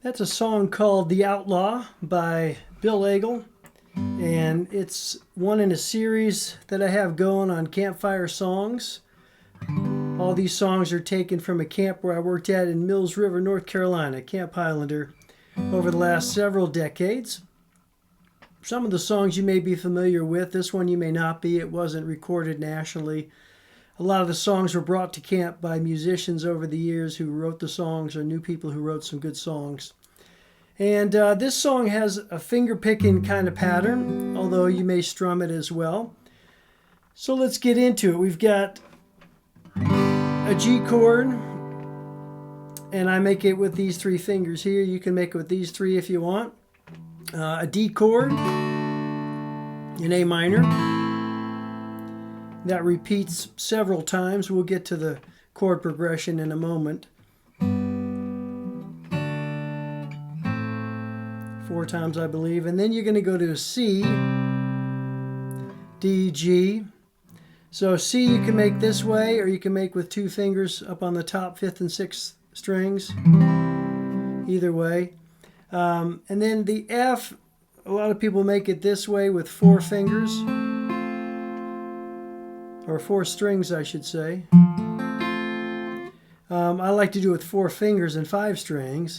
That's a song called The Outlaw by Bill Agle, and it's one in a series that I have going on Campfire Songs. All these songs are taken from a camp where I worked at in Mills River, North Carolina, Camp Highlander, over the last several decades. Some of the songs you may be familiar with, this one you may not be. It wasn't recorded nationally. A lot of the songs were brought to camp by musicians over the years who wrote the songs or new people who wrote some good songs. And this song has a finger-picking kind of pattern, although you may strum it as well. So let's get into it. We've got a G chord, and I make it with these three fingers here. You can make it with these three if you want. A D chord, an A minor. That repeats several times. We'll get to the chord progression in a moment. 4 times, I believe. And then you're going to go to a C, D, G. So C you can make this way, or you can make with 2 fingers up on the top 5th and 6th strings. Either way. And then the F, a lot of people make it this way with 4 fingers. Or 4 strings, I should say. I like to do it with 4 fingers and 5 strings.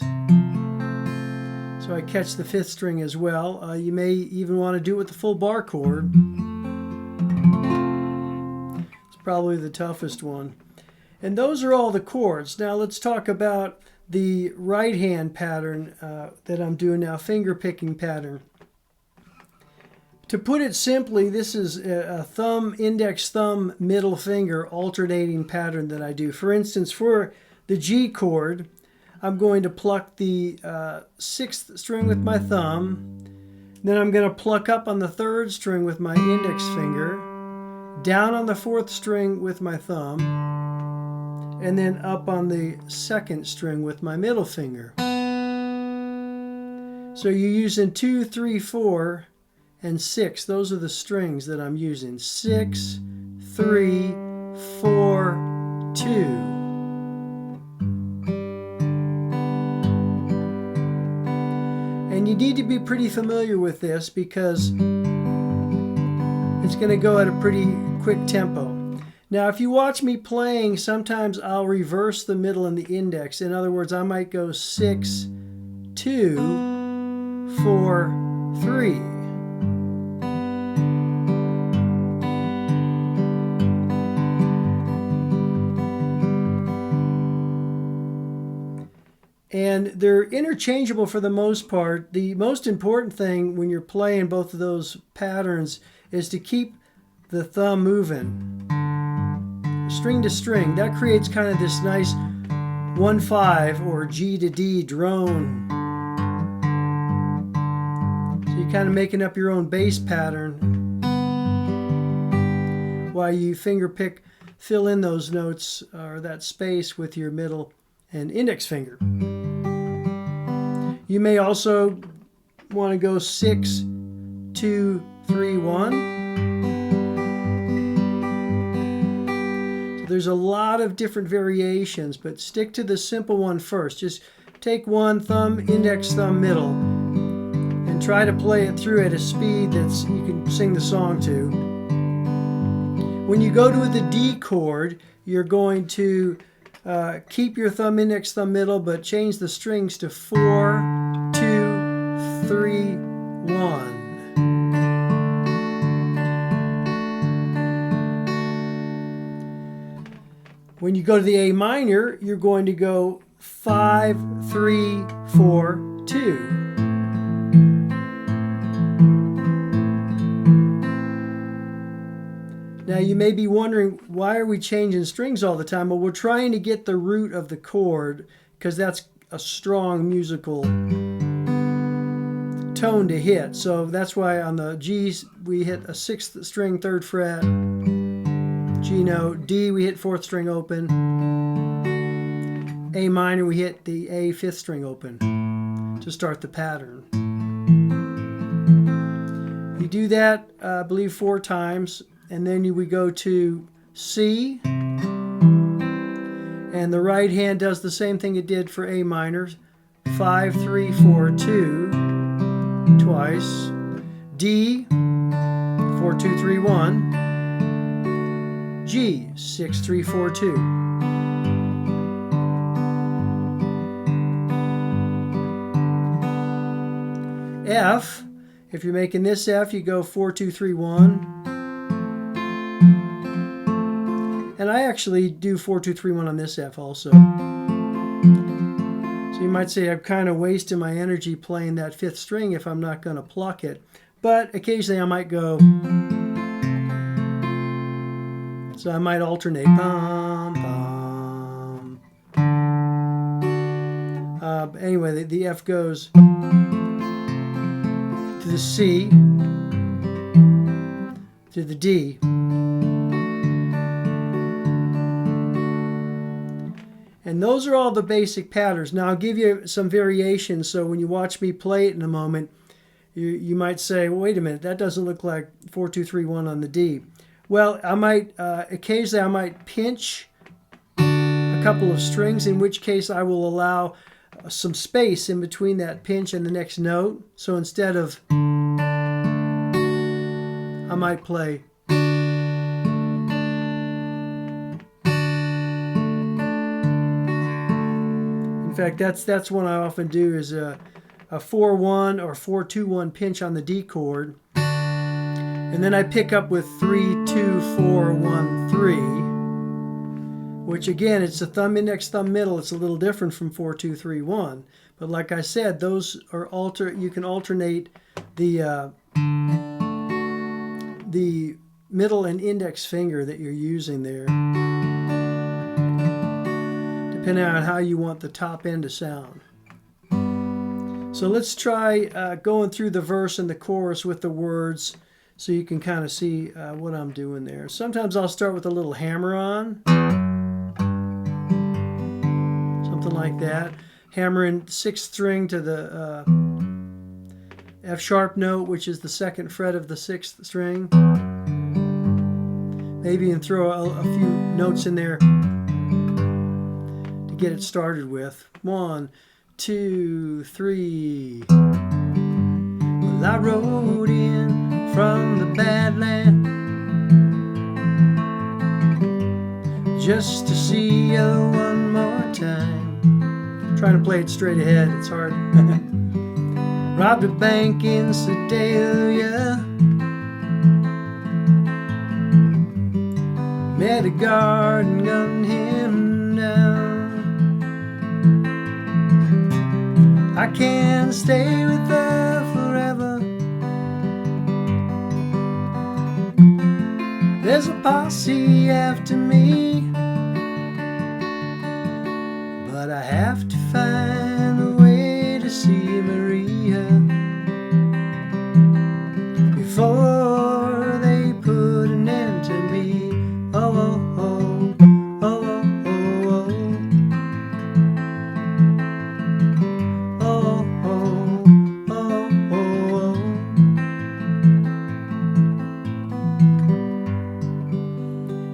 So I catch the 5th string as well. You may even want to do it with the full bar chord. It's probably the toughest one. And those are all the chords. Now let's talk about the right hand pattern that I'm doing now, finger picking pattern. To put it simply, this is a thumb, index, thumb, middle finger alternating pattern that I do. For instance, for the G chord, I'm going to pluck the 6th string with my thumb. Then I'm going to pluck up on the 3rd string with my index finger, down on the 4th string with my thumb, and then up on the 2nd string with my middle finger. So you're using 2, 3, 4, and 6. Those are the strings that I'm using. 6, 3, 4, 2. And you need to be pretty familiar with this because it's going to go at a pretty quick tempo. Now, if you watch me playing, sometimes I'll reverse the middle and the index. In other words, I might go 6, 2, 4, 3. And they're interchangeable for the most part. The most important thing when you're playing both of those patterns is to keep the thumb moving. String to string. That creates kind of this nice 1-5 or G to D drone. So you're kind of making up your own bass pattern while you finger pick, fill in those notes or that space with your middle and index finger. You may also want to go 6, 2, 3, 1. So there's a lot of different variations, but stick to the simple one first. Just take one thumb, index, thumb, middle, and try to play it through at a speed that's you can sing the song to. When you go to the D chord, you're going to keep your thumb, index, thumb, middle, but change the strings to 4, 2, 3, 1. When you go to the A minor, you're going to go 5, 3, 4, 2. Now you may be wondering, why are we changing strings all the time? Well, we're trying to get the root of the chord because that's a strong musical tone to hit. So that's why on the G's we hit a 6th string 3rd fret, G note. D we hit 4th string open. A minor we hit the A 5th string open to start the pattern. You do that, I believe, 4 times. And then we go to C, and the right hand does the same thing it did for A minor. 5, 3, 4, 2 twice, D, 4, 2, 3, 1, G, 6, 3, 4, 2. F, if you're making this F, you go 4, 2, 3, 1. And I actually do 4, 2, 3, 1 on this F also. So you might say I'm kind of wasting my energy playing that 5th string if I'm not going to pluck it. But occasionally I might go. So I might alternate. Bum, bum. Anyway, the F goes to the C, to the D. And those are all the basic patterns. Now I'll give you some variations, so when you watch me play it in a moment, you might say, well, wait a minute, that doesn't look like 4, 2, 3, 1 on the D. Well, I might, occasionally I might pinch a couple of strings, in which case I will allow some space in between that pinch and the next note. So instead of, I might play. In fact, that's one I often do, is a 4-1 or 4-2-1 pinch on the D chord. And then I pick up with 3-2-4-1-3, which again, it's a thumb index, thumb middle. It's a little different from 4-2-3-1. But like I said, those are you can alternate the middle and index finger that you're using there, depending on how you want the top end to sound. So let's try going through the verse and the chorus with the words, so you can kind of see what I'm doing there. Sometimes I'll start with a little hammer-on, something like that. Hammering 6th string to the F sharp note, which is the 2nd fret of the 6th string. Maybe even throw a few notes in there to get it started with. 1, 2, 3. Well, I rode in from the Badlands just to see you one more time. I'm trying to play it straight ahead, it's hard. Robbed a bank in Sedalia, met a guard and gunned him down. I can't stay with her forever. There's a posse after me, but I have to find a way to see Maria before they put an end to me. Oh, oh, oh, oh, oh, oh, oh, oh, oh, oh, oh.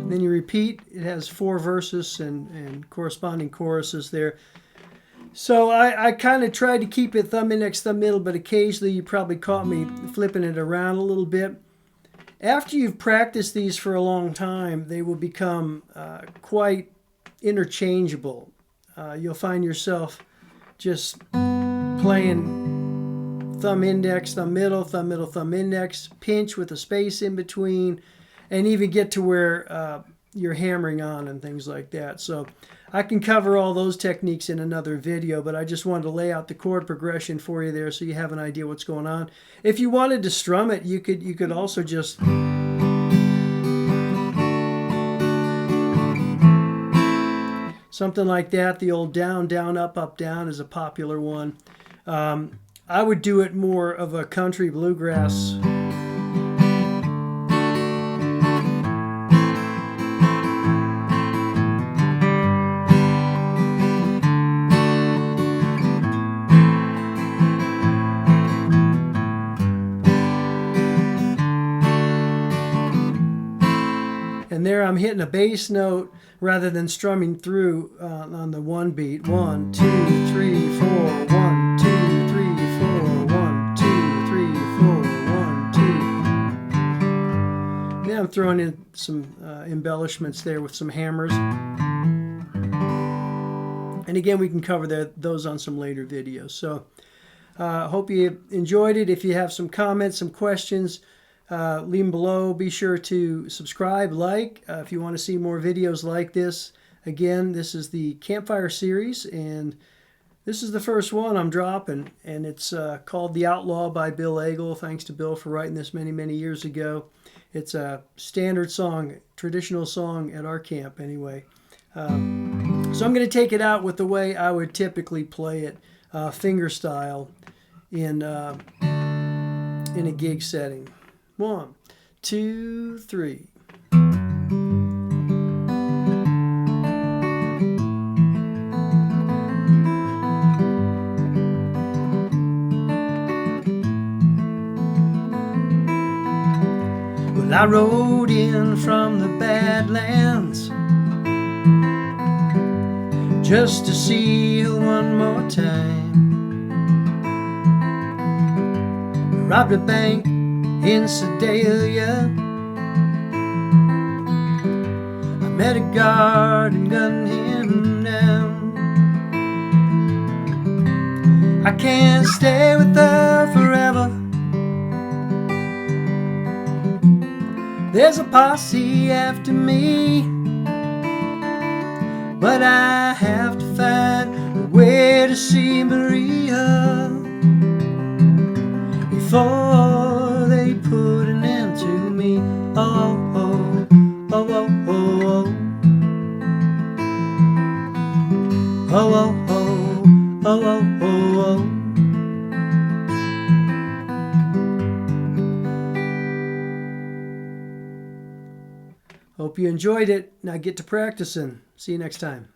Then you repeat. It has 4 verses and corresponding choruses there. So I kind of tried to keep it thumb index, thumb middle, but occasionally you probably caught me flipping it around a little bit. After you've practiced these for a long time, they will become quite interchangeable. You'll find yourself just playing thumb index, thumb middle, thumb index, pinch with a space in between, and even get to where you're hammering on and things like that. So I can cover all those techniques in another video, but I just wanted to lay out the chord progression for you there so you have an idea what's going on. If you wanted to strum it, you could also just something like that. The old down, down, up, up, down is a popular one. I would do it more of a country bluegrass. And And there I'm hitting a bass note rather than strumming through on the one beat. 1, 2, 3, 4. 1, 2, 3, 4. 1, 2, 3, 4. 1, 2. Then I'm throwing in some embellishments there with some hammers. And again, we can cover those on some later videos. So hope you enjoyed it. If you have some comments, some questions, leave them below. Be sure to subscribe, like, if you want to see more videos like this. Again, this is the Campfire series, and this is the first one I'm dropping, and it's called The Outlaw by Bill Agle. Thanks to Bill for writing this many, many years ago. It's a standard song, traditional song at our camp anyway. So I'm going to take it out with the way I would typically play it, fingerstyle, in a gig setting. 1, 2, 3. Well, I rode in from the Badlands just to see you one more time. Robbed a bank in Sedalia. I met a guard and gunned him down. I can't stay with her forever. There's a posse after me, but I have to find a way to see Maria before they put an end to me. Oh, oh, oh, oh, oh, oh, oh, oh, oh, oh, oh, oh. Hope you enjoyed it. Now get to practicing. See you next time.